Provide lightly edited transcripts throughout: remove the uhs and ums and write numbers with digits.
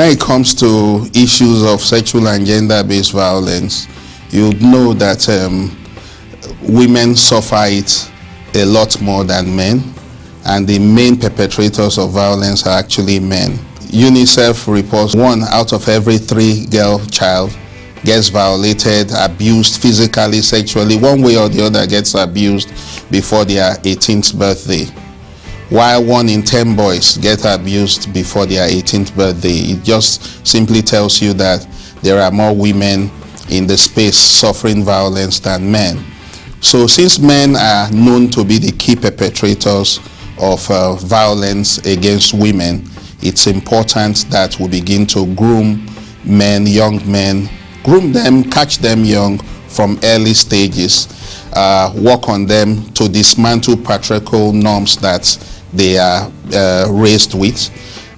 When it comes to issues of sexual and gender-based violence, you know that women suffer it a lot more than men, and the main perpetrators of violence are actually men. UNICEF reports 1 out of every 3 girl child gets violated, abused physically, sexually, one way or the other gets abused before their 18th birthday, while 1 in 10 boys get abused before their 18th birthday. It just simply tells you that there are more women in the space suffering violence than men. So since men are known to be the key perpetrators of violence against women, it's important that we begin to groom men, young men, groom them, catch them young from early stages, work on them to dismantle patriarchal norms that they are raised with,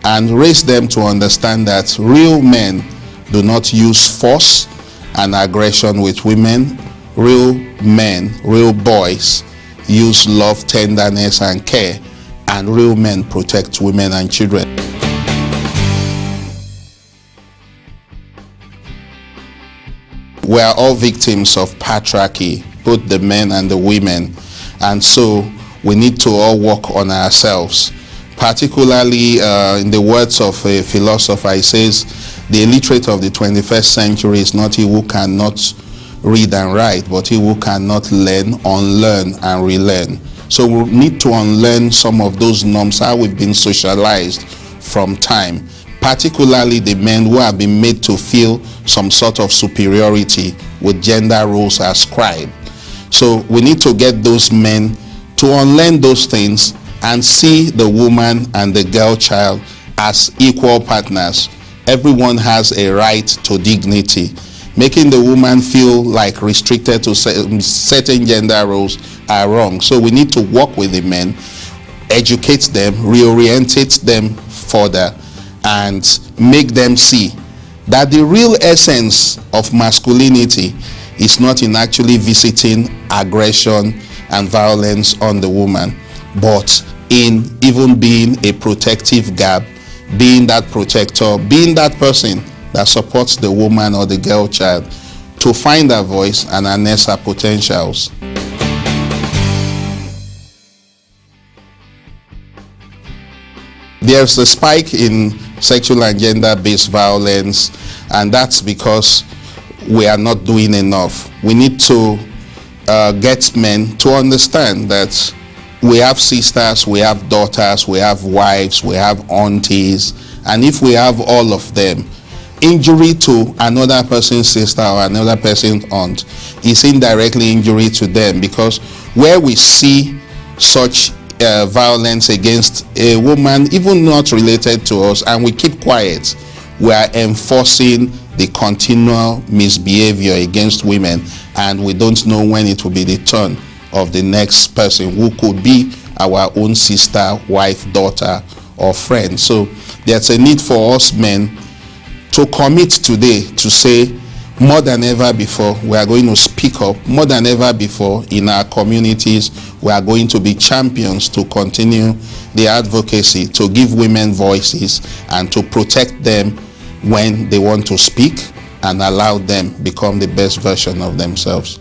and raise them to understand that real men do not use force and aggression with women. Real men, real boys use love, tenderness, and care, and real men protect women and children. We are all victims of patriarchy, both the men and the women, and so we need to all work on ourselves. Particularly in the words of a philosopher, he says, the illiterate of the 21st century is not he who cannot read and write, but he who cannot learn, unlearn, and relearn. So we need to unlearn some of those norms, how we've been socialized from time, particularly the men who have been made to feel some sort of superiority with gender roles ascribed. So we need to get those men to unlearn those things and see the woman and the girl child as equal partners. Everyone has a right to dignity. Making the woman feel like restricted to certain gender roles are wrong. So we need to work with the men, educate them, reorientate them further, and make them see that the real essence of masculinity is not in actually visiting aggression and violence on the woman, but in even being a protective guard, being that protector, being that person that supports the woman or the girl child to find her voice and harness her potentials. There's a spike in sexual and gender-based violence, and that's because we are not doing enough. We need to get men to understand that we have sisters, we have daughters, we have wives, we have aunties, and if we have all of them, injury to another person's sister or another person's aunt is indirectly injury to them, because where we see such violence against a woman, even not related to us, and we keep quiet, we are enforcing the continual misbehavior against women, and we don't know when it will be the turn of the next person who could be our own sister, wife, daughter, or friend. So there's a need for us men to commit today to say, more than ever before, we are going to speak up. More than ever before, in our communities, we are going to be champions to continue the advocacy, to give women voices, and to protect them when they want to speak, and allow them become the best version of themselves.